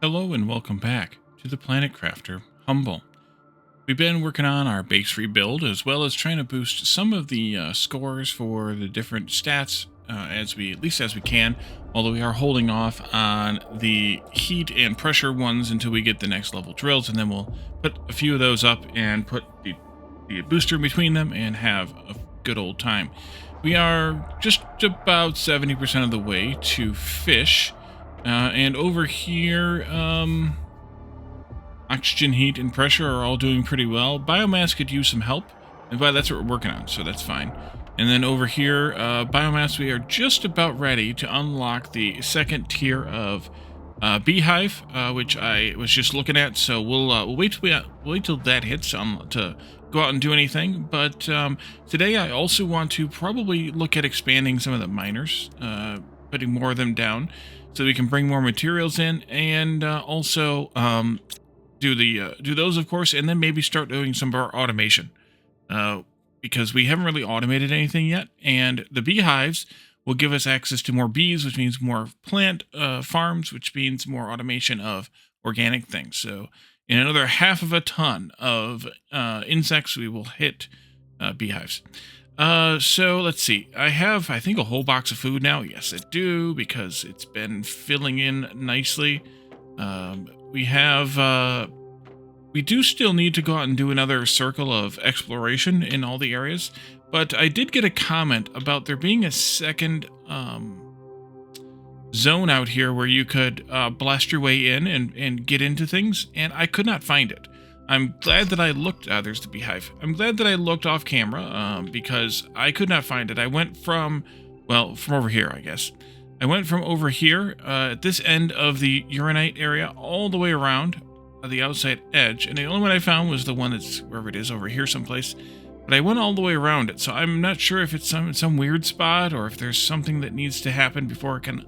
Hello and welcome back to the Planet Crafter Humble. We've been working on our base rebuild as well as trying to boost some of the scores for the different stats at least as we can, although we are holding off on the heat and pressure ones until we get the next level drills, and then we'll put a few of those up and put the booster in between them and have a good old time. We are just about 70% of the way to fish. And over here, oxygen, heat, and pressure are all doing pretty well. Biomass could use some help, and that's what we're working on, so that's fine. And then over here, biomass, we are just about ready to unlock the second tier of Beehive, which I was just looking at. So we'll wait till that hits to go out and do anything. But today I also want to probably look at expanding some of the miners, putting more of them down, so we can bring more materials in, and also do those, of course, and then maybe start doing some of our automation, because we haven't really automated anything yet. And the beehives will give us access to more bees, which means more plant farms, which means more automation of organic things. So in another half of a ton of insects, we will hit beehives. So let's see. I have, I think, a whole box of food now. Yes, I do, because it's been filling in nicely. We do still need to go out and do another circle of exploration in all the areas, but I did get a comment about there being a second zone out here where you could blast your way in and get into things, and I could not find it. I'm glad that I looked. There's the beehive. I'm glad that I looked off camera because I could not find it. I went from over here, I guess. I went from over here at this end of the uranite area all the way around the outside edge, and the only one I found was the one that's wherever it is over here someplace. But I went all the way around it, so I'm not sure if it's some weird spot or if there's something that needs to happen before I can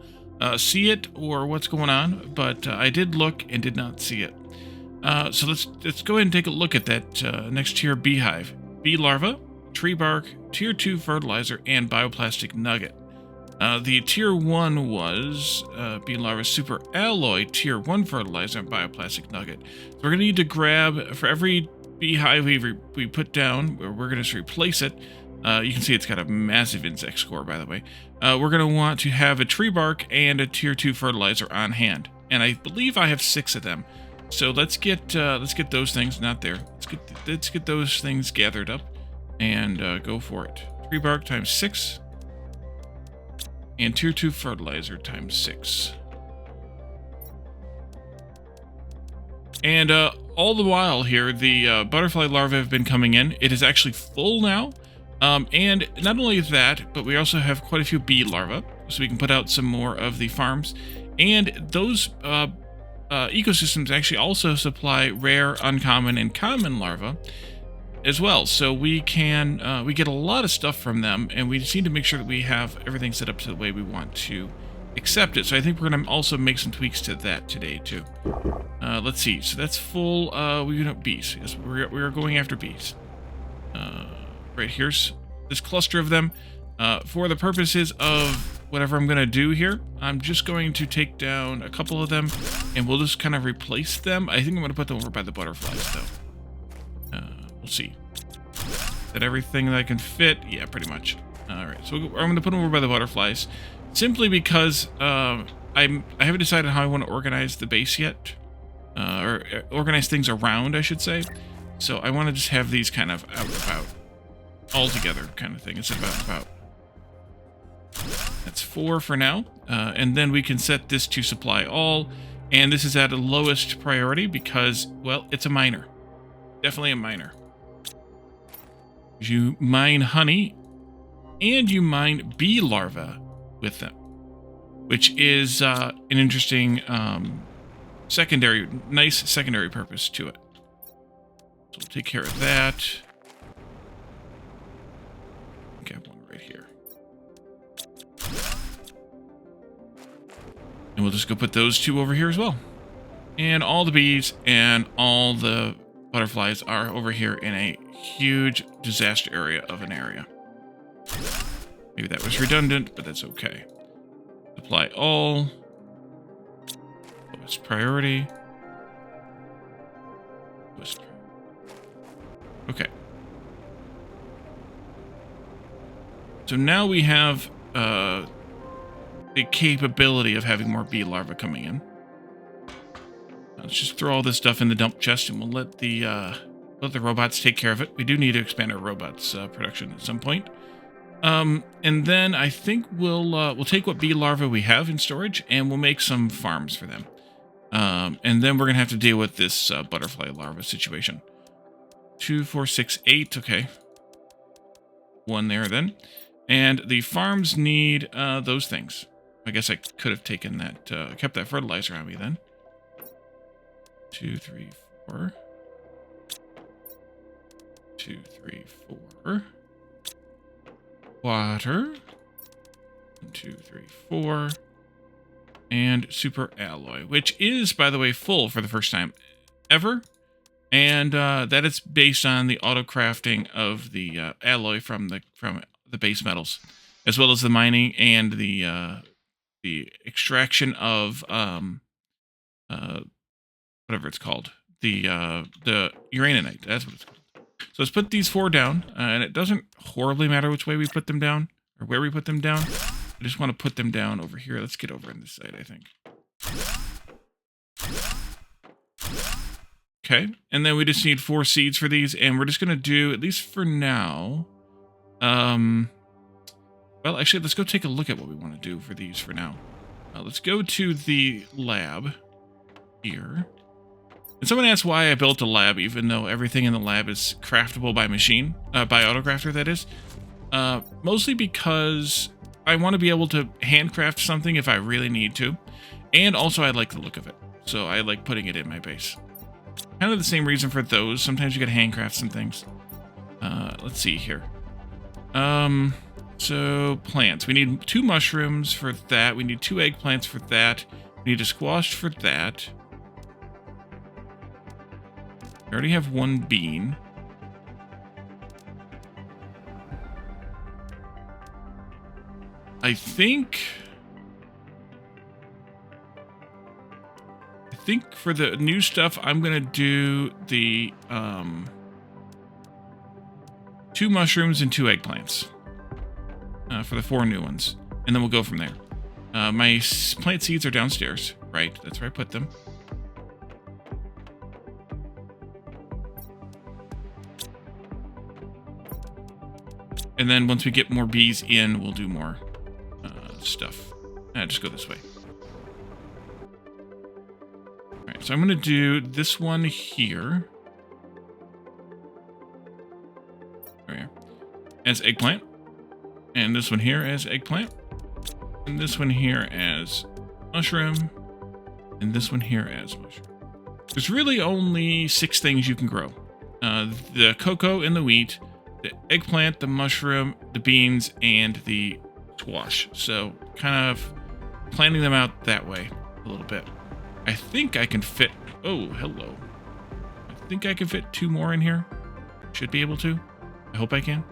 see it or what's going on. But I did look and did not see it. So let's go ahead and take a look at that next tier beehive. Bee larva, tree bark, tier 2 fertilizer, and bioplastic nugget. The tier 1 was bee larva super alloy, tier 1 fertilizer, and bioplastic nugget. So we're going to need to grab, for every beehive we put down, we're going to replace it. You can see it's got a massive insect score, by the way. We're going to want to have a tree bark and a tier 2 fertilizer on hand. And I believe I have 6 of them. So let's get those things, not there. Let's get those things gathered up and go for it. Tree bark times 6 and tier 2 fertilizer times 6. And all the while here, the butterfly larvae have been coming in. It is actually full now. And not only that, but we also have quite a few bee larvae, so we can put out some more of the farms. And those ecosystems actually also supply rare, uncommon, and common larvae as well. So we can we get a lot of stuff from them, and we just need to make sure that we have everything set up to the way we want to accept it. So I think we're going to also make some tweaks to that today too. Let's see. So that's full. We have bees. Yes, we are going after bees. Right here's this cluster of them. For the purposes of whatever I'm going to do here, I'm just going to take down a couple of them, and we'll just kind of replace them. I think I'm going to put them over by the butterflies, though. We'll see. Is that everything that I can fit? Yeah, pretty much. All right, so I'm going to put them over by the butterflies, simply because I haven't decided how I want to organize the base yet, or organize things around, I should say. So I want to just have these kind of out and about, all together kind of thing. It's about. That's 4 for now, and then we can set this to supply all, and this is at a lowest priority because, well, it's a miner. Definitely a miner. You mine honey, and you mine bee larvae with them, which is an interesting nice secondary purpose to it. So we'll take care of that. Okay, I have one right here. And we'll just go put those 2 over here as well. And all the bees and all the butterflies are over here in a huge disaster area of an area. Maybe that was redundant, but that's okay. Apply all. Lowest priority. Okay. So now we have the capability of having more bee larvae coming in. Let's just throw all this stuff in the dump chest, and we'll let the robots take care of it. We do need to expand our robots production at some point. And then I think we'll take what bee larvae we have in storage, and we'll make some farms for them. And then we're gonna have to deal with this butterfly larva situation. 2, 4, 6, 8. Okay, one there then. And the farms need those things. I guess I could have taken that, kept that fertilizer on me then. 2, 3, 4. 2, 3, 4. Water. 1, 2, 3, 4. And super alloy, which is, by the way, full for the first time ever. And that is based on the auto crafting of the alloy from the base metals, as well as the mining and the extraction of whatever it's called, the uraninite. That's what it's called. So let's put these 4 down, and it doesn't horribly matter which way we put them down or where we put them down. I just want to put them down over here. Let's get over on this side, I think. Okay, and then we just need 4 seeds for these, and we're just going to do, at least for now, well, actually, let's go take a look at what we want to do for these for now. Let's go to the lab here. And someone asked why I built a lab, even though everything in the lab is craftable by machine, by autocrafter, that is. Mostly because I want to be able to handcraft something if I really need to. And also I like the look of it. So I like putting it in my base. Kind of the same reason for those. Sometimes you gotta handcraft some things. Let's see here. So plants. We need 2 mushrooms for that. We need 2 eggplants for that. We need a squash for that. We already have 1 bean. I think for the new stuff, I'm gonna do the 2 mushrooms and 2 eggplants for the 4 new ones, and then we'll go from there. My plant seeds are downstairs, right? That's where I put them. And then once we get more bees in, we'll do more stuff. Just go this way. All right, so I'm going to do this one here. Right here. As eggplant. And this one here as eggplant. And this one here as mushroom. And this one here as mushroom. There's really only 6 things you can grow. The cocoa and the wheat, the eggplant, the mushroom, the beans, and the squash. So kind of planning them out that way a little bit. I think I can fit... Oh, hello. I think I can fit 2 more in here. Should be able to. I hope I can.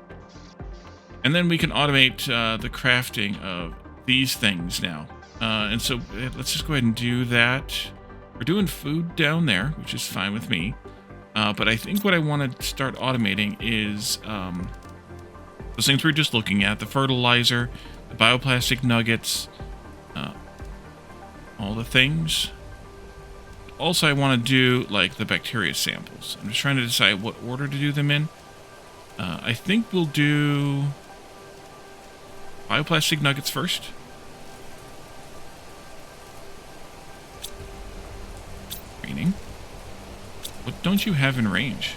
And then we can automate the crafting of these things now. And so let's just go ahead and do that. We're doing food down there, which is fine with me. But I think what I want to start automating is those things we were just looking at. The fertilizer, the bioplastic nuggets, all the things. Also, I want to do, like, the bacteria samples. I'm just trying to decide what order to do them in. I think we'll do bioplastic nuggets first. Training. What don't you have in range?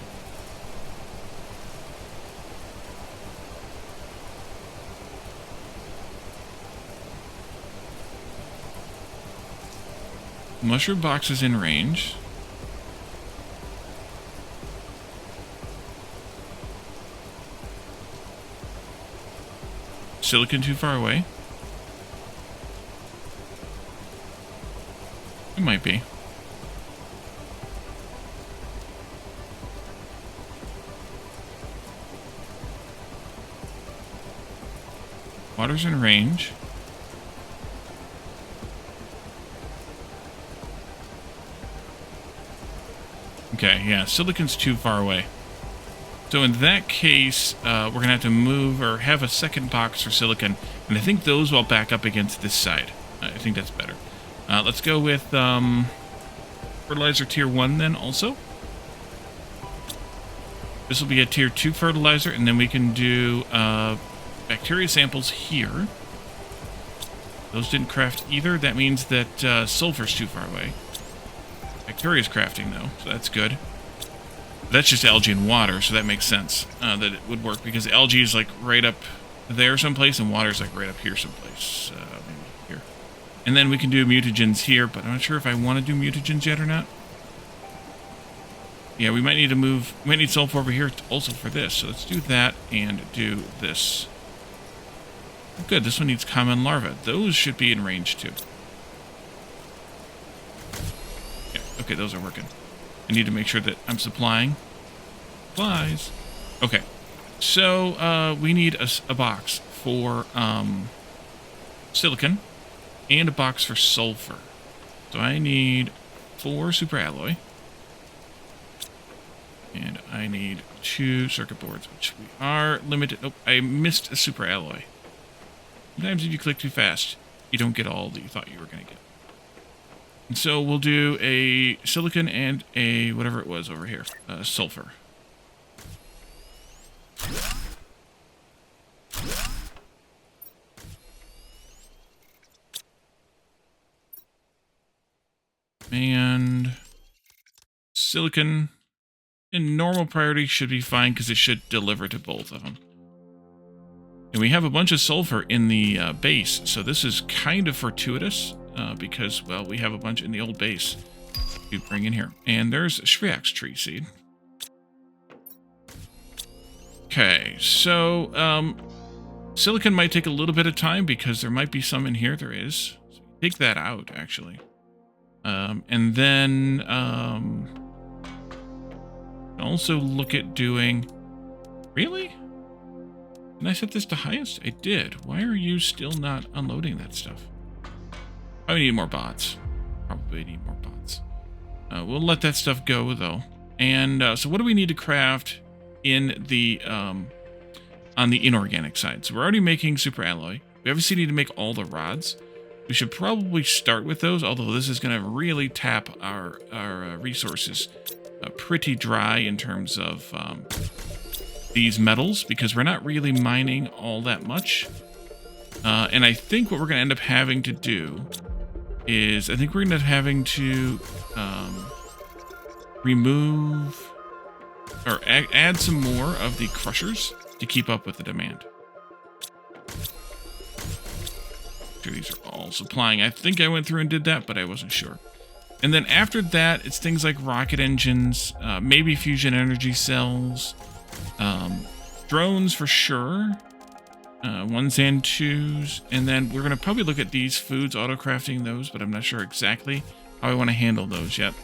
Mushroom box is in range. Silicon too far away? It might be. Water's in range. Okay, yeah, silicon's too far away. So in that case, we're going to have to move or have a second box for silicon. And I think those will back up against this side. I think that's better. Let's go with fertilizer tier 1 then also. This will be a tier 2 fertilizer, and then we can do bacteria samples here. Those didn't craft either. That means that sulfur's too far away. Bacteria's crafting, though, so that's good. That's just algae and water, so that makes sense that it would work, because algae is like right up there someplace, and water's like right up here someplace. Maybe here. And then we can do mutagens here, but I'm not sure if I want to do mutagens yet or not. Yeah, we might need to move. We might need sulfur over here also for this, so let's do that and do this. Good, this one needs common larvae. Those should be in range too. Yeah, okay, those are working. I need to make sure that I'm supplying supplies. Okay, so we need a box for silicon and a box for sulfur. So I need 4 super alloy. And I need 2 circuit boards, which we are limited. Oh, I missed a super alloy. Sometimes if you click too fast, you don't get all that you thought you were going to get. And so we'll do a silicon and a whatever it was over here, sulfur. And silicon in normal priority should be fine because it should deliver to both of them. And we have a bunch of sulfur in the base, so this is kind of fortuitous because, well, we have a bunch in the old base to bring in here. And there's Shriak's tree seed. Okay, so silicon might take a little bit of time because there might be some in here. There is. So take that out, actually. And then also look at doing... Really? Did I set this to highest? I did. Why are you still not unloading that stuff? Probably need more bots. Probably need more bots. We'll let that stuff go, though. And so what do we need to craft in the on the inorganic side? So we're already making super alloy. We obviously need to make all the rods. We should probably start with those, although this is going to really tap our resources pretty dry in terms of these metals, because we're not really mining all that much. And I think what we're going to end up having to do is, I think we're going to end up having to remove or add some more of the crushers to keep up with the demand. Sure, these are all supplying. I think I went through and did that, but I wasn't sure. And then after that, it's things like rocket engines, maybe fusion energy cells, drones for sure, 1s and 2s, and then we're going to probably look at these foods, auto-crafting those, but I'm not sure exactly how I want to handle those yet.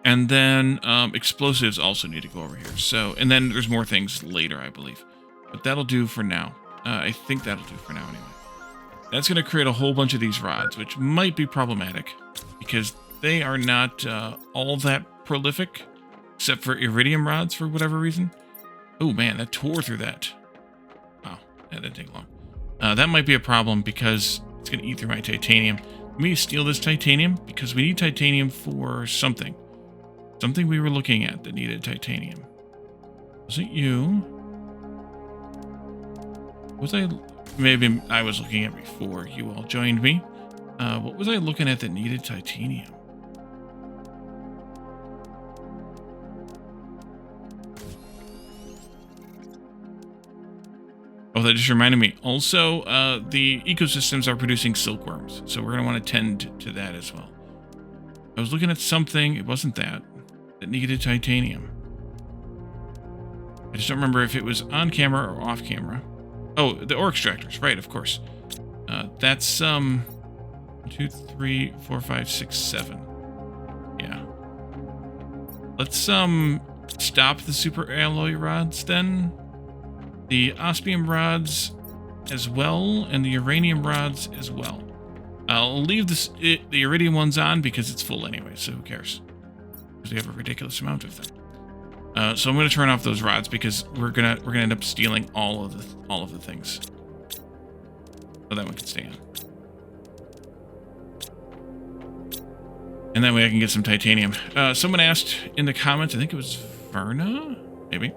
And then explosives also need to go over here. So, and then there's more things later, I believe. But that'll do for now. I think that'll do for now anyway. That's going to create a whole bunch of these rods, which might be problematic because they are not all that prolific, except for iridium rods for whatever reason. Oh man, that tore through that. Wow, that didn't take long. That might be a problem because it's going to eat through my titanium. Let me steal this titanium because we need titanium for something. Something we were looking at that needed titanium. Was it you? Was I... Maybe I was looking at before you all joined me. What was I looking at that needed titanium? Oh, that just reminded me. Also, the ecosystems are producing silkworms, so we're going to want to tend to that as well. I was looking at something, it wasn't that needed titanium. I just don't remember if it was on camera or off camera. Oh, the ore extractors, right, of course. That's 1, 2, 3, 4, 5, 6, 7. Yeah. Let's stop the super alloy rods then. The osmium rods as well, and the uranium rods as well. I'll leave the iridium ones on because it's full anyway, so who cares? because we have a ridiculous amount of them. So I'm going to turn off those rods because we're gonna end up stealing all of the things. So that one can stay on. And that way I can get some titanium. Someone asked in the comments, I think it was Verna, maybe,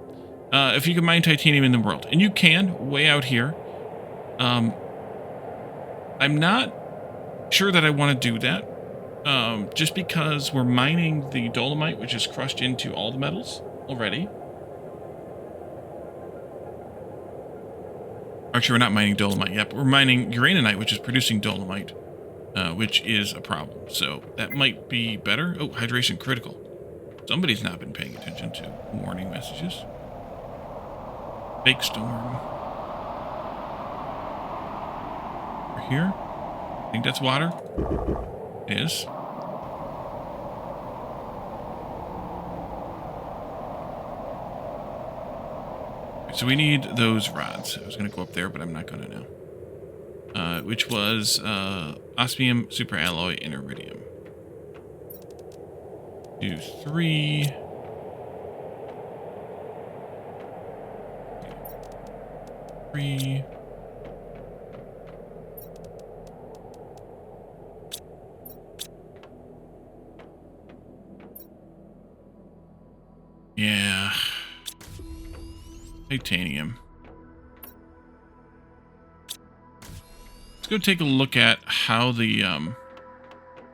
if you can mine titanium in the world. And you can, way out here. I'm not sure that I want to do that. Just because we're mining the dolomite, which is crushed into all the metals already. Actually, we're not mining dolomite yet, but we're mining uraninite, which is producing dolomite, which is a problem. So that might be better. Oh, hydration critical. Somebody's not been paying attention to warning messages. Fake storm. We're here. I think that's water. It is. So we need those rods. I was going to go up there, but I'm not going to now. Which was osmium, superalloy, and iridium. 2, 3. Yeah. Titanium. Let's go take a look at how the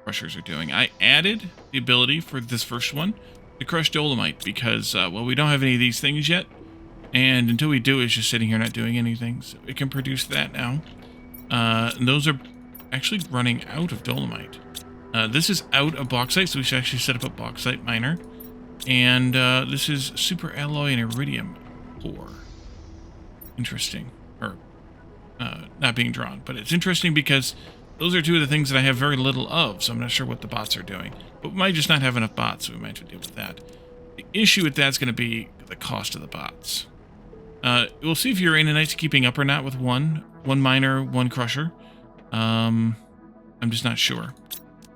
crushers are doing. I added the ability for this first one to crush dolomite because, well, we don't have any of these things yet. And until we do, it's just sitting here not doing anything. So it can produce that now. And those are actually running out of dolomite. This is out of bauxite, so we should actually set up a bauxite miner. And this is superalloy and iridium ore. Interesting. Or not being drawn. But it's interesting because those are two of the things that I have very little of, so I'm not sure what the bots are doing. But we might just not have enough bots, so we might have to deal with that. The issue with that's going to be the cost of the bots. We'll see if uraninite's keeping up or not with one miner, one crusher. I'm just not sure.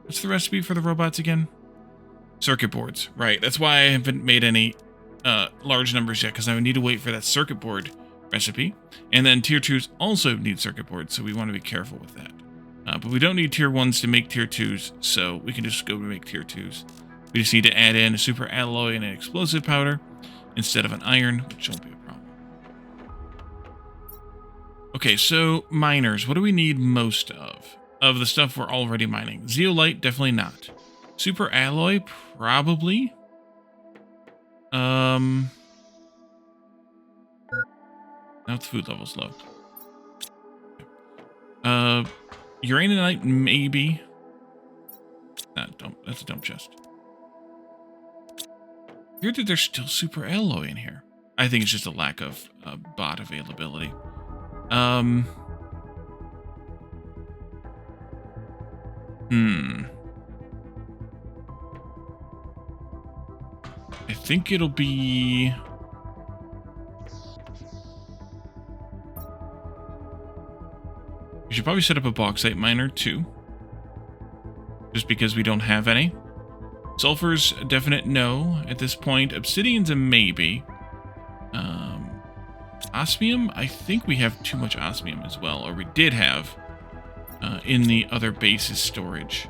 What's the recipe for the robots again? Circuit boards. Right, that's why I haven't made any large numbers yet, because I would need to wait for that circuit board recipe. And then tier 2s also need circuit boards, so we want to be careful with that. But we don't need tier 1s to make tier 2s, so we can just go to make tier 2s. We just need to add in a super alloy and an explosive powder instead of an iron, which won't be a problem. Okay, so miners. What do we need most of? Of the stuff we're already mining. Zeolite, definitely not. Super alloy, probably. Now the food level's low. Uraninite, maybe. That's a dump chest. Weird that there's still super alloy in here. I think it's just a lack of bot availability. I think it'll be... We should probably set up a bauxite miner too. Just because we don't have any. Sulfur's a definite no at this point. Obsidian's a maybe. Osmium, I think we have too much osmium as well. Or we did have in the other base's storage.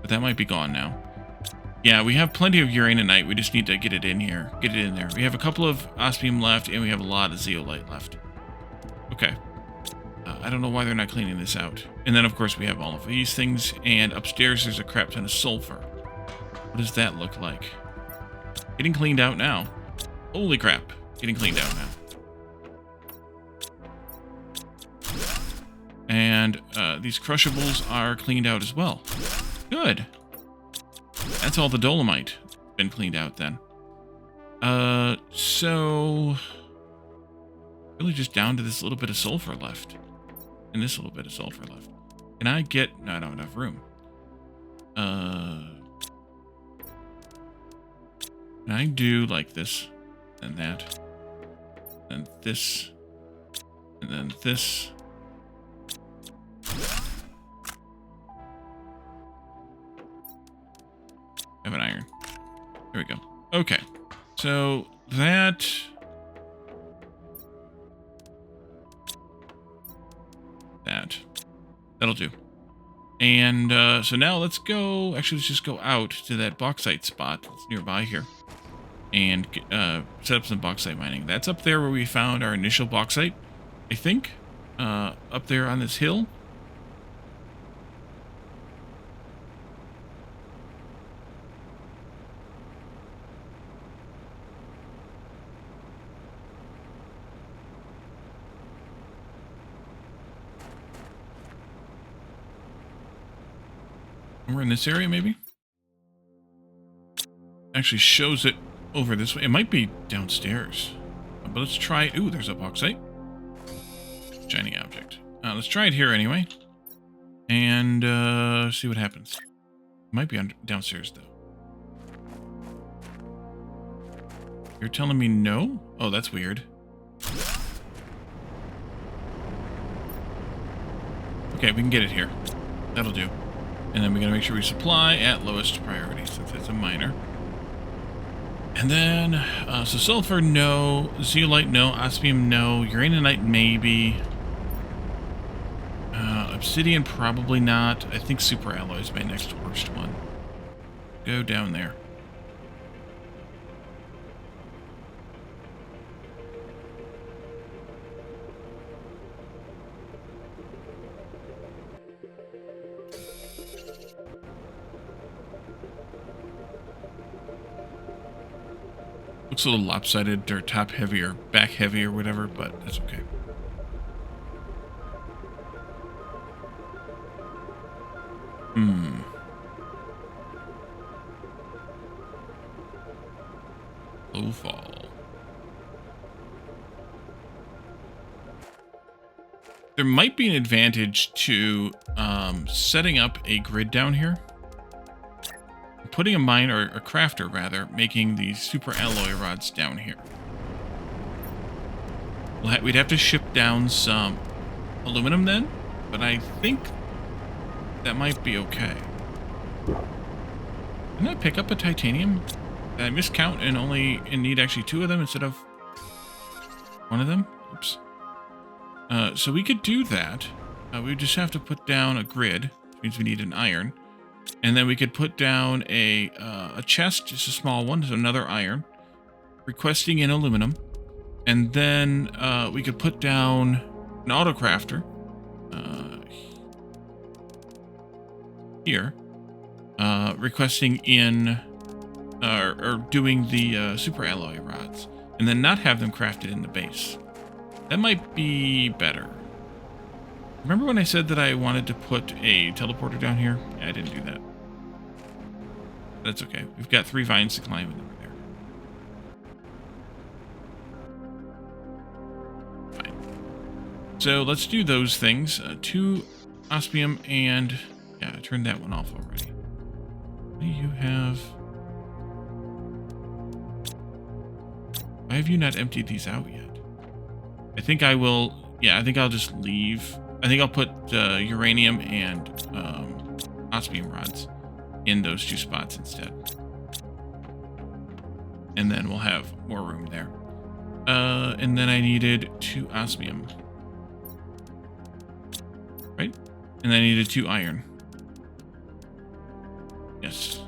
But that might be gone now. Yeah, we have plenty of uraninite. We just need to get it in here. Get it in there. We have a couple of osmium left, and we have a lot of zeolite left. Okay. I don't know why they're not cleaning this out. And then, of course, we have all of these things. And upstairs, there's a crap ton of sulfur. What does that look like? Getting cleaned out now. Holy crap. Getting cleaned out now. And these crushables are cleaned out as well. Good. That's all the dolomite been cleaned out then. So really just down to this little bit of sulfur left. And this little bit of sulfur left. Can I get... No, I don't have enough room. Can I do like this, and that, and this, and then this? There we go. Okay. So that'll do. And so now let's go. Actually, let's just go out to that bauxite spot that's nearby here, and set up some bauxite mining. That's up there where we found our initial bauxite, I think. Up there on this hill. We're in this area, maybe? Actually shows it over this way. It might be downstairs. But let's try it. Ooh, there's a bauxite. Shiny object. Let's try it here anyway. And see what happens. It might be downstairs, though. You're telling me no? Oh, that's weird. Okay, we can get it here. That'll do. And then we gotta make sure we supply at lowest priority, since it's a miner. And then, so sulfur, no. Zeolite, no. Osmium, no. Uraninite, maybe. Obsidian, probably not. I think super alloy is my next worst one. Go down there. Looks a little lopsided, or top heavy, or back heavy, or whatever, but that's okay. Low fall. There might be an advantage to setting up a grid down here. Putting a mine, or a crafter rather, making these super alloy rods down here. We'd have to ship down some aluminum then, but I think that might be okay. Didn't I pick up a titanium? Did I miscount and need actually 2 of them instead of 1 of them? Oops. So we could do that. We just have to put down a grid, which means we need an iron. And then we could put down a chest, just a small one, so another iron, requesting in aluminum. And then we could put down an autocrafter here, requesting in, or doing the super alloy rods, and then not have them crafted in the base. That might be better. Remember when I said that I wanted to put a teleporter down here? Yeah, I didn't do that. That's okay. We've got 3 vines to climb over there. Fine. So let's do those things. 2 osmium and... yeah, I turned that one off already. What do you have? Why have you not emptied these out yet? I think I will... yeah, I think I'll just leave... I think I'll put uranium and osmium rods in those 2 spots instead. And then we'll have more room there. And then I needed 2 osmium. Right? And then I needed 2 iron. Yes.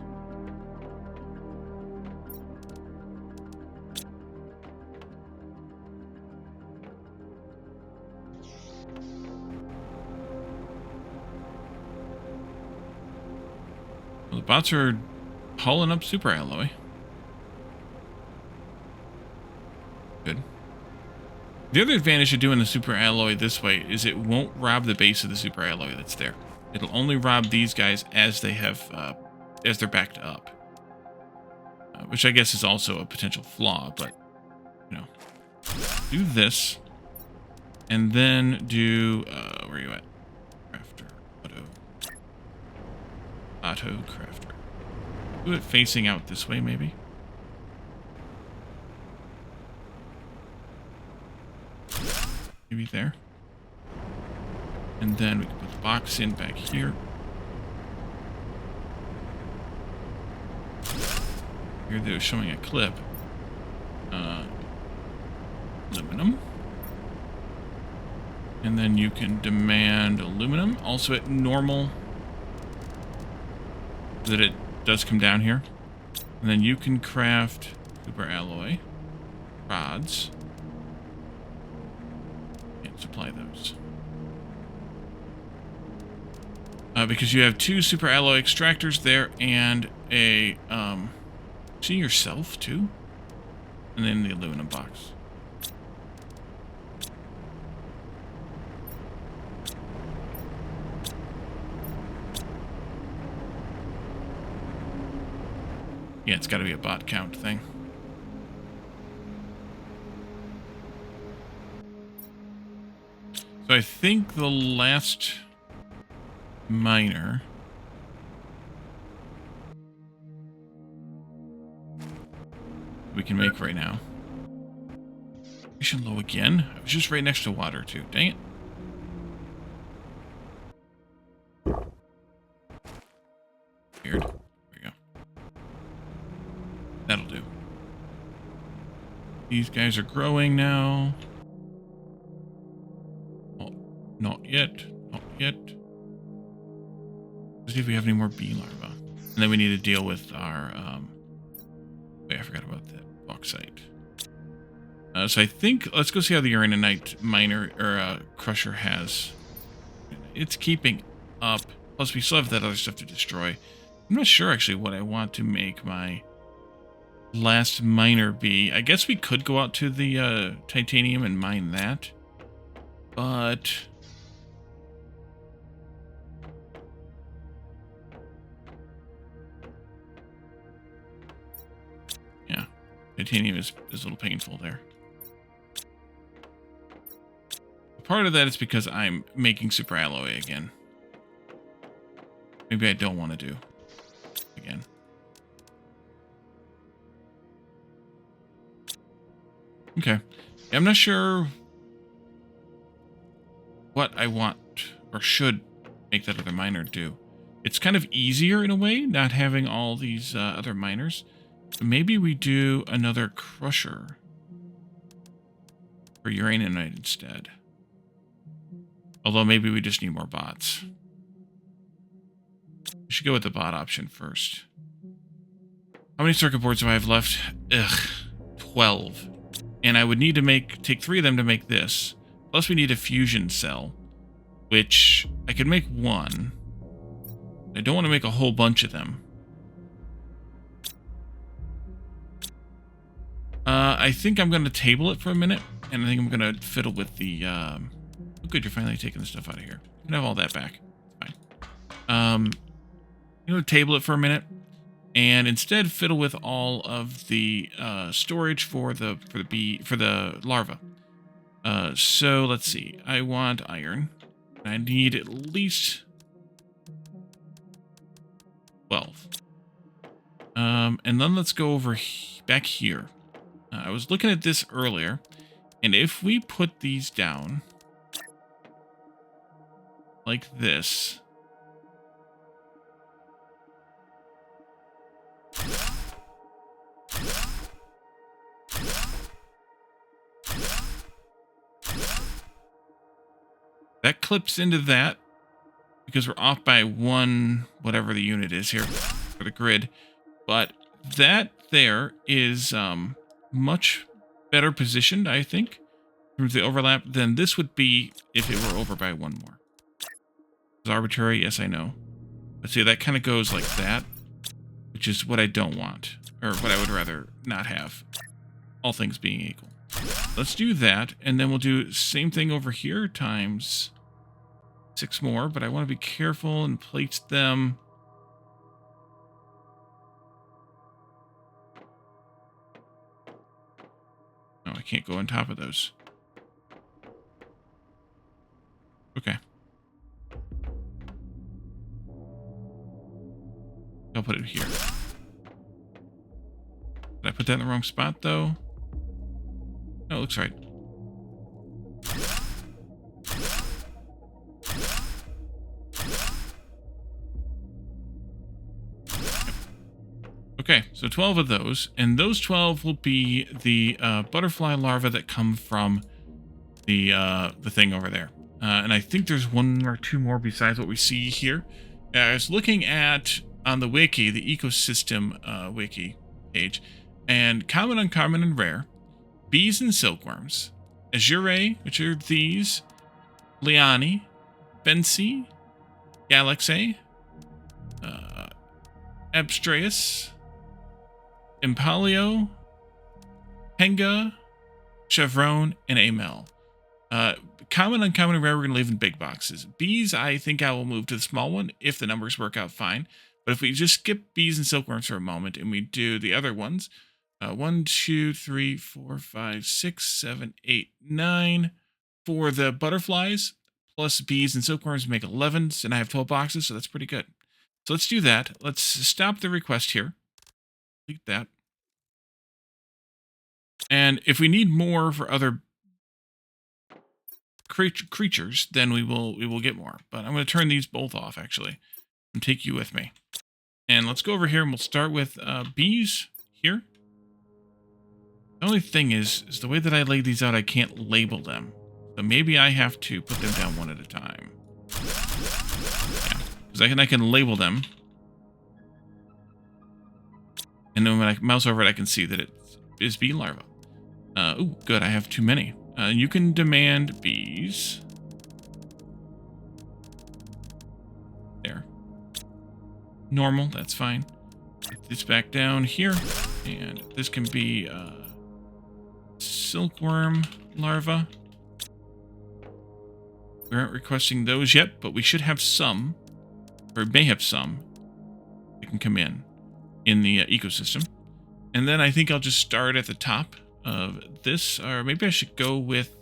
Well, the bots are hauling up super alloy. Good. The other advantage of doing the super alloy this way is it won't rob the base of the super alloy that's there. It'll only rob these guys as they have, as they're backed up. Which I guess is also a potential flaw, but, you know. Do this. And then do, where are you at? Crafter. Auto crafter. Do it facing out this way, maybe. Maybe there. And then we can put the box in back here. Here they're showing a clip. Aluminum. And then you can demand aluminum, also at normal, that it does come down here. And then you can craft super alloy rods and supply those. Because you have 2 super alloy extractors there and a, see yourself too? And then the aluminum box. Yeah, it's got to be a bot count thing. So I think the last miner we can make right now. Low again. I was just right next to water too. Dang it. Weird. There we go. That'll do. These guys are growing now. Oh, not yet. Not yet. Let's see if we have any more bee larvae. And then we need to deal with our, wait, I forgot about that bauxite. So I think, let's go see how the uraninite miner, or crusher has. It's keeping up. Plus we still have that other stuff to destroy. I'm not sure actually what I want to make my last miner be. I guess we could go out to the titanium and mine that. But yeah, titanium is a little painful there. Part of that is because I'm making super alloy again. Maybe I don't want to do again. Okay. I'm not sure what I want or should make that other miner do. It's kind of easier in a way, not having all these other miners. So maybe we do another crusher for uraninite instead. Although maybe we just need more bots. We should go with the bot option first. How many circuit boards do I have left? Ugh, 12. And I would need to take 3 of them to make this. Plus we need a fusion cell, which I could make 1. I don't want to make a whole bunch of them. I think I'm going to table it for a minute, and I think I'm going to fiddle with the... Oh, good, you're finally taking the stuff out of here. You can have all that back. Fine. I'm going to table it for a minute, and instead fiddle with all of the storage for the larva. So let's see. I want iron. I need at least 12. And then let's go over back here. I was looking at this earlier, and if we put these down like this, that clips into that because we're off by 1, whatever the unit is here for the grid. But that there is much better positioned, I think, in terms of the overlap than this would be if it were over by 1 more. It's arbitrary, yes, I know. But see, that kind of goes like that, which is what I don't want, or what I would rather not have, all things being equal. Let's do that, and then we'll do same thing over here times 6 more, but I want to be careful and place them. No, I can't go on top of those. Okay. I'll put it here. Did I put that in the wrong spot, though? No, it looks right. Yep. Okay, so 12 of those, and those 12 will be the butterfly larvae that come from the thing over there. And I think there's one or two more besides what we see here. I was looking at on the wiki, the ecosystem wiki page, and common, uncommon, and rare, bees and silkworms, azure, which are these, liani, Bensi, Galaxy, Abstraeus, Impalio, Henga, Chevron, and Amel. Common, uncommon, and rare, we're going to leave in big boxes. Bees, I think I will move to the small one if the numbers work out fine. But if we just skip bees and silkworms for a moment and we do the other ones, 1, 2, 3, 4, 5, 6, 7, 8, 9 for the butterflies, plus bees and silkworms make 11, and I have 12 boxes, so that's pretty good. So let's do that. Let's stop the request here. Delete that. And if we need more for other creatures, then we will get more. But I'm going to turn these both off, actually, and take you with me. And let's go over here, and we'll start with bees here. The only thing is the way that I lay these out, I can't label them. So maybe I have to put them down one at a time. Yeah, because I can label them. And then when I mouse over it, I can see that it is bee larva. Oh, good, I have too many. You can demand bees. There. Normal, that's fine. Get this back down here. And this can be silkworm larva. We aren't requesting those yet, but we should have some, or may have some, that can come in the ecosystem. And then I think I'll just start at the top of this, or maybe I should go with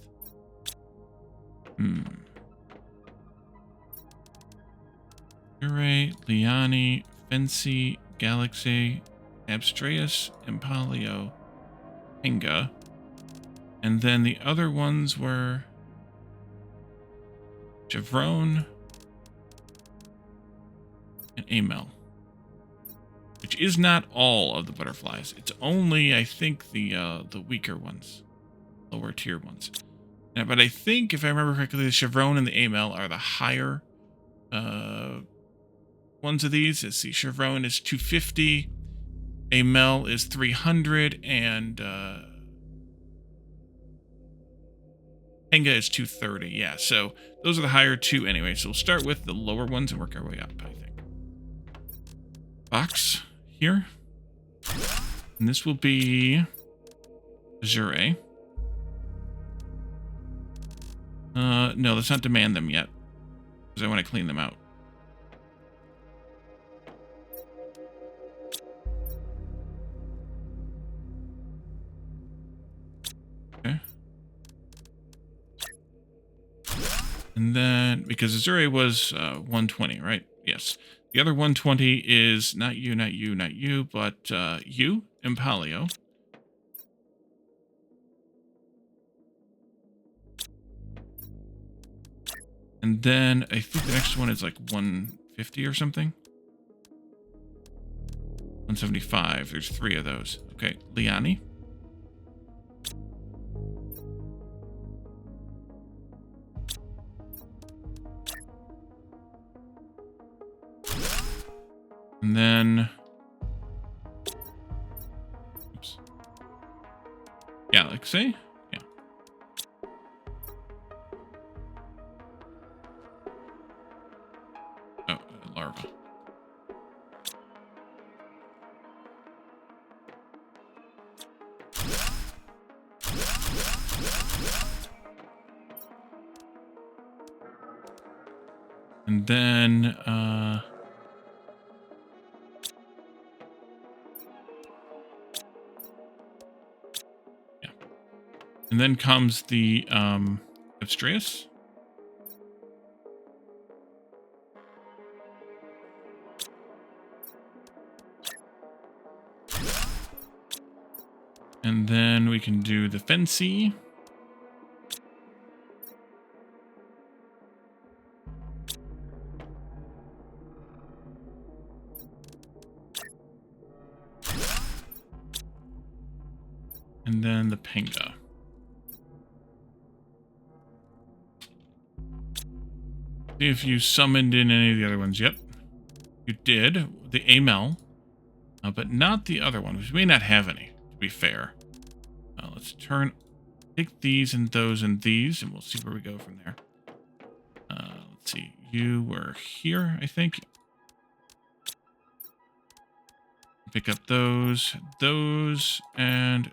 Array, Liani, Fancy, Galaxy, Abstraeus, Impalio, Henga. And then the other ones were Chevron and Amel, which is not all of the butterflies. It's only, I think, the weaker ones, lower tier ones. Yeah, but I think, if I remember correctly, the Chevron and the Amel are the higher ones of these. Let's see, Chevron is 250, Amel is 300, and Henga is 230. Yeah, so those are the higher two anyway. So we'll start with the lower ones and work our way up, I think. Box here. And this will be Azure. No, let's not demand them yet, because I want to clean them out. Okay. And then, because Azure was 120, right? Yes. The other 120 is not you, not you, not you, but you, Impalio. And then I think the next one is like 150 or something. 175. There's 3 of those. Okay, Liani. And then, oops, Galaxy, yeah. Oh, larva. And then, and then comes the Abstraeus. And then we can do the Fancy. And then the Pinga. See if you summoned in any of the other ones. Yep, you did. The Amel, but not the other one. We may not have any, to be fair. Let's take these and those and these, and we'll see where we go from there. Let's see. You were here, I think. Pick up those, and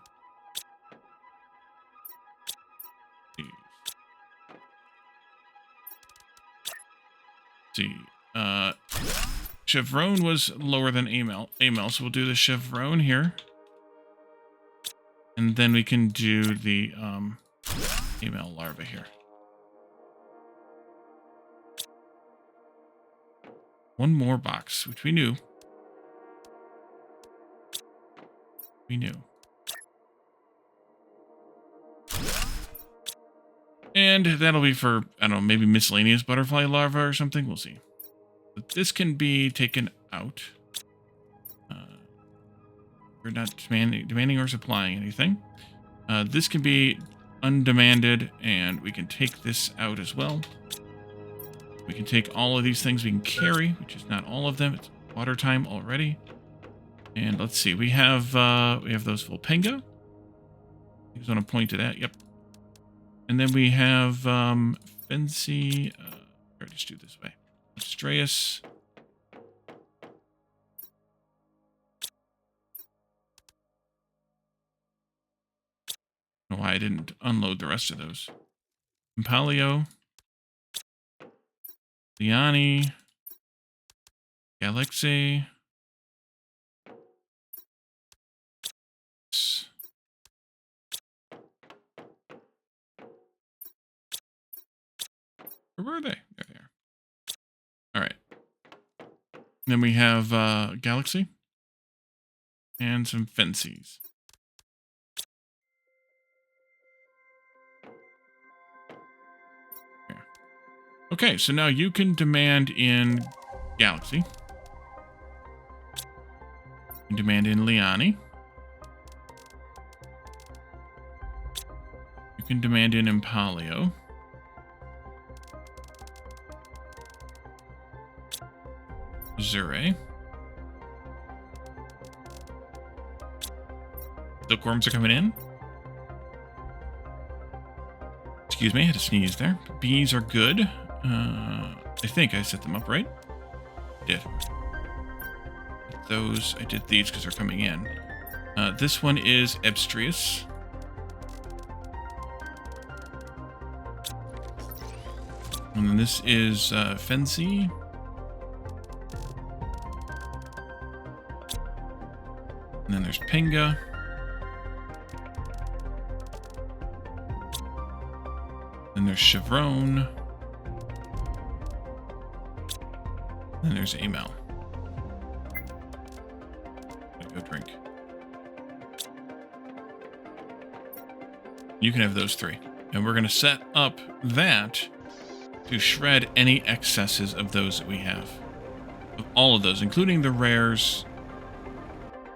these. See. Chevron was lower than Amel, so we'll do the Chevron here. And then we can do the Amel larva here. One more box, which we knew. We knew. And that'll be for, I don't know, maybe miscellaneous butterfly larva or something. We'll see. But this can be taken out. We're not demanding or supplying anything. This can be undemanded, and we can take this out as well. We can take all of these things we can carry, which is not all of them. It's water time already. And let's see, we have those full Penga. I just want to point to that. Yep. And then we have Fancy. Just do this way. Strayus. I don't know why I didn't unload the rest of those. Impalio. Liani. Galaxy. Where were they? There they are. All right. Then we have Galaxy. And some Fences. Okay, so now you can demand in Galaxy. You can demand in Liani. You can demand in Impalio. Zure. Silkworms are coming in. Excuse me, I had to sneeze there. Bees are good. I think I set them up right. Did. Those, I did these because they're coming in. This one is Abstrius. And then this is Fancy. And then there's Pinga. Then there's Chevron. And there's Amel. Go drink. You can have those three. And we're going to set up that to shred any excesses of those that we have. Of all of those, including the rares,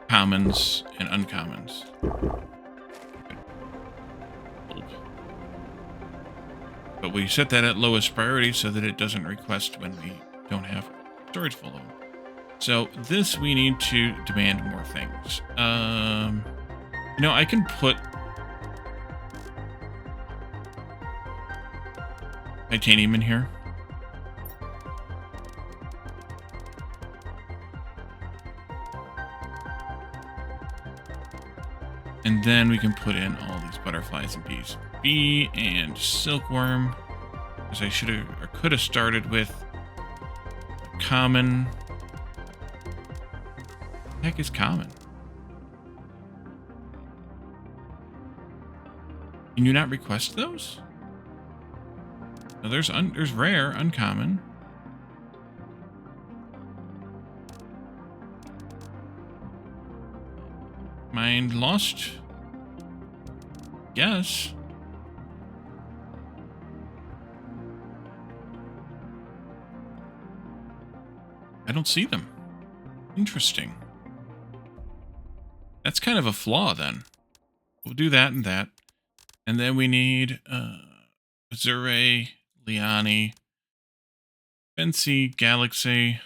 commons, and uncommons. But we set that at lowest priority so that it doesn't request when we don't have storage full of them. So this we need to demand more things. You know, I can put titanium in here. And then we can put in all these butterflies and bees. Bee and silkworm. Because I should have or could have started with common. What the heck is common? Can you not request those? No, there's rare, uncommon. Mind lost? Yes. I don't see them. Interesting. That's kind of a flaw then. We'll do that and that. And then we need Azure, Liani, Fancy, Galaxy,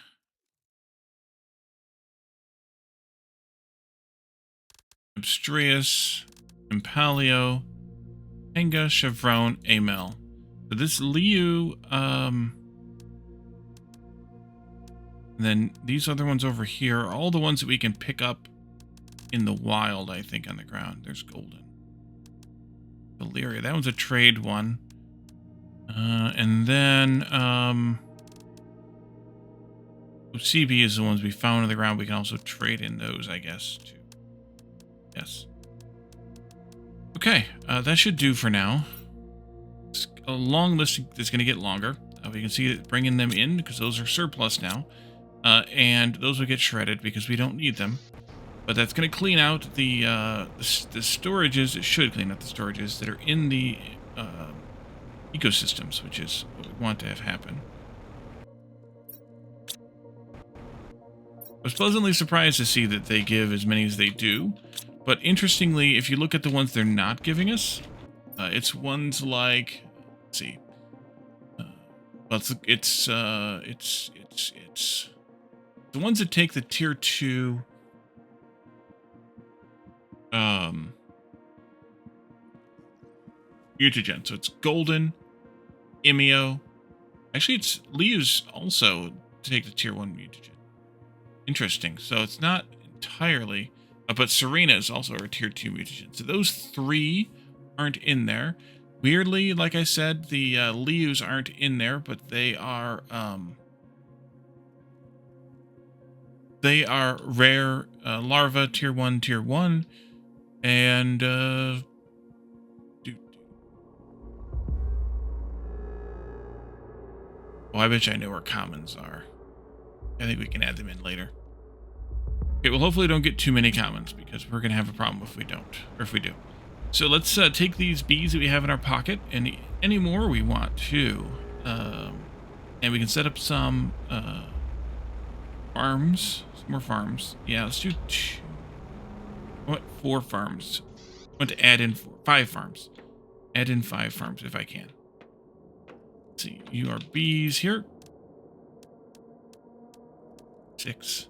Abstreus, Impalio, Tenga, Chevron, Amel. So this Liu, and then these other ones over here are all the ones that we can pick up in the wild, I think, on the ground. There's Golden. Valyria, that one's a trade one. And then, CB is the ones we found on the ground. We can also trade in those, I guess, too. Yes. Okay, that should do for now. It's a long list that's going to get longer. We can see it bringing them in because those are surplus now. And those will get shredded because we don't need them. But that's going to clean out the storages. It should clean out the storages that are in the ecosystems, which is what we want to have happen. I was pleasantly surprised to see that they give as many as they do. But interestingly, if you look at the ones they're not giving us, it's ones like, let's see, well, it's the ones that take the tier 2 mutagen. So it's Golden, Imio. Actually, it's Liu's also to take the tier 1 mutagen. Interesting. So it's not entirely, but Serena is also a tier 2 mutagen. So those 3 aren't in there. Weirdly, like I said, the Liu's aren't in there, but they are rare larva tier 1, and oh, I bet you I know where commons are. I think we can add them in later. Okay, well, hopefully we don't get too many commons because we're going to have a problem if we don't, or if we do. So let's take these bees that we have in our pocket, and any more we want to. And we can set up some farms, some more farms. Yeah, let's do 4 farms. I want to add in 5 farms. Add in 5 farms if I can. Let's see, you are bees here. 6.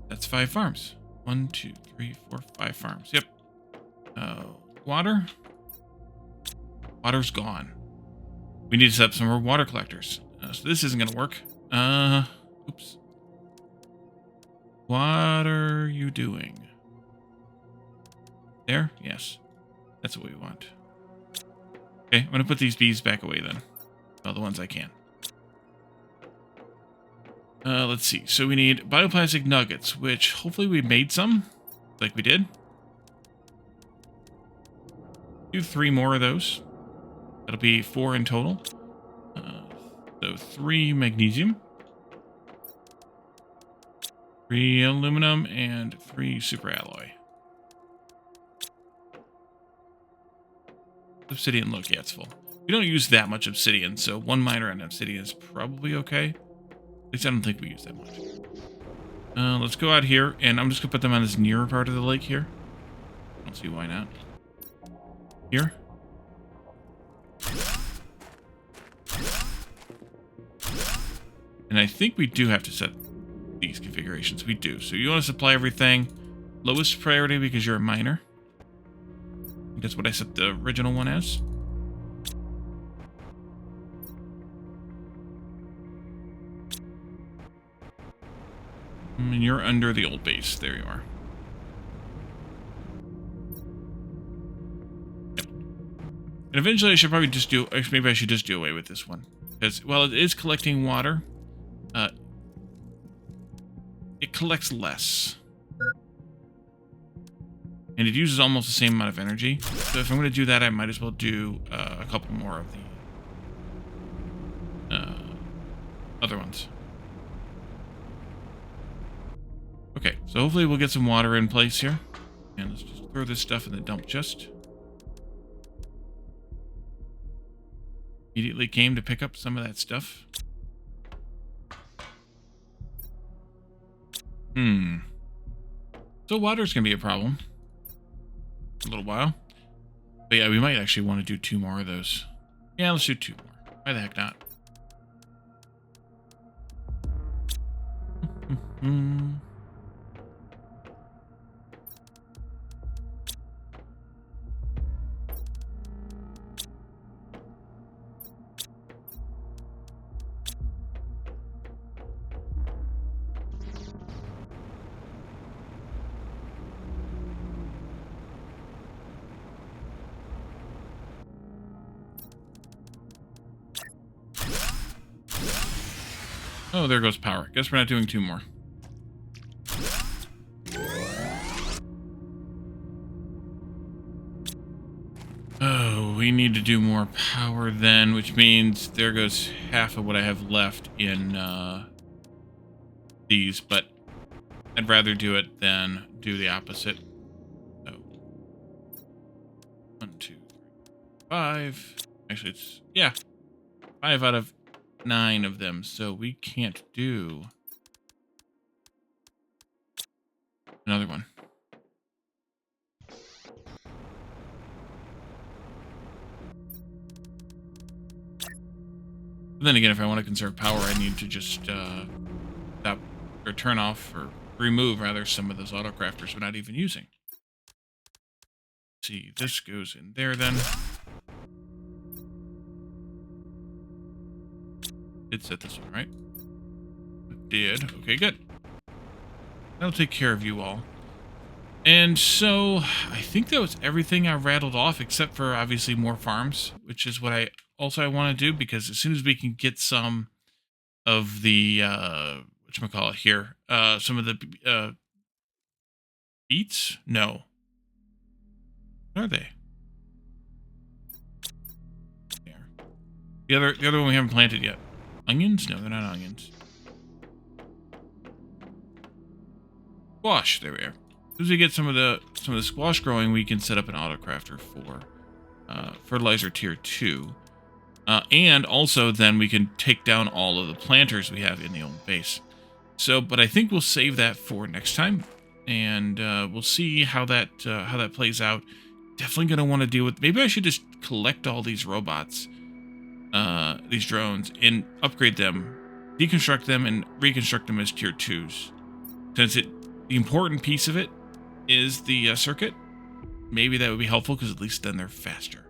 That's 5 farms. 1, 2, 3, 4, 5 farms. Yep. Water. Water's gone. We need to set up some more water collectors. So this isn't going to work. Oops. What are you doing? There? Yes. That's what we want. Okay, I'm going to put these bees back away then. Well, the ones I can. Let's see. So we need bioplastic nuggets, which hopefully we made some, like we did. Do 3 more of those. That'll be 4 in total. So 3 magnesium, 3 aluminum, and 3 superalloy. Obsidian, look, yeah, it's full. We don't use that much obsidian, so 1 miner on obsidian is probably okay. At least I don't think we use that much. Let's go out here, and I'm just going to put them on this nearer part of the lake here. I don't see why not. Here. And I think we do have to set these configurations. We do. So you want to supply everything. Lowest priority because you're a miner. That's what I set the original one as. And you're under the old base. There you are. Yep. And eventually I should probably just do... Actually, maybe I should just do away with this one. Because, while it is collecting water, it collects less. And it uses almost the same amount of energy. So if I'm going to do that, I might as well do a couple more of the other ones. Okay, so hopefully we'll get some water in place here. And let's just throw this stuff in the dump chest. Immediately came to pick up some of that stuff. So water's going to be a problem. a little while. But yeah, we might actually want to do 2 more of those. Yeah, let's do 2 more. Why the heck not? Oh, there goes power. Guess we're not doing 2 more. Oh, we need to do more power then, which means there goes half of what I have left in these, but I'd rather do it than do the opposite. So, 1, 2, 3, 5. Actually, it's, yeah, 5 out of 9 of them, so we can't do another one. But then again, if I want to conserve power, I need to just stop or turn off or remove, rather, some of those autocrafters we're not even using. See, this goes in there then. It said this one, right? It did. Okay, good. That'll take care of you all. And so, I think that was everything I rattled off, except for, obviously, more farms, which is what I want to do, because as soon as we can get some of the, whatchamacallit here, some of the, beets? No. What are they? There. The other one we haven't planted yet. Onions? No, they're not onions. Squash. There we are. As soon as we get some of the squash growing, we can set up an autocrafter for fertilizer tier 2. And also then we can take down all of the planters we have in the old base. So, but I think we'll save that for next time, and we'll see how that plays out. Definitely gonna want to deal with. Maybe I should just collect all these robots, these drones, and upgrade them, deconstruct them, and reconstruct them as tier 2s. Since the important piece of it is the circuit. Maybe that would be helpful, because at least then they're faster.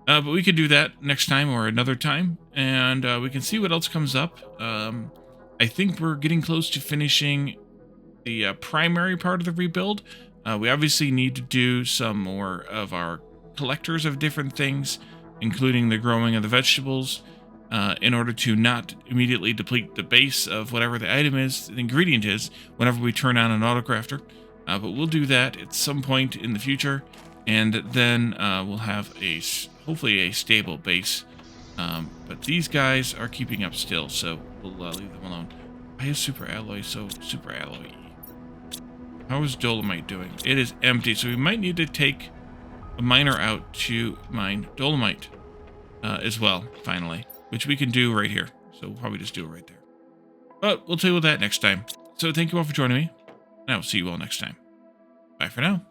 But we could do that next time or another time, and we can see what else comes up. I think we're getting close to finishing the primary part of the rebuild. We obviously need to do some more of our collectors of different things, including the growing of the vegetables, in order to not immediately deplete the base of whatever the item is, the ingredient is, whenever we turn on an autocrafter. But we'll do that at some point in the future, and then we'll have hopefully a stable base. But these guys are keeping up still, so we'll leave them alone. Why is super alloy so super alloy? How is dolomite doing? It is empty, so we might need to take a miner out to mine dolomite as well, finally, which we can do right here. So we'll probably just do it right there. But we'll deal with that next time. So thank you all for joining me, and I will see you all next time. Bye for now.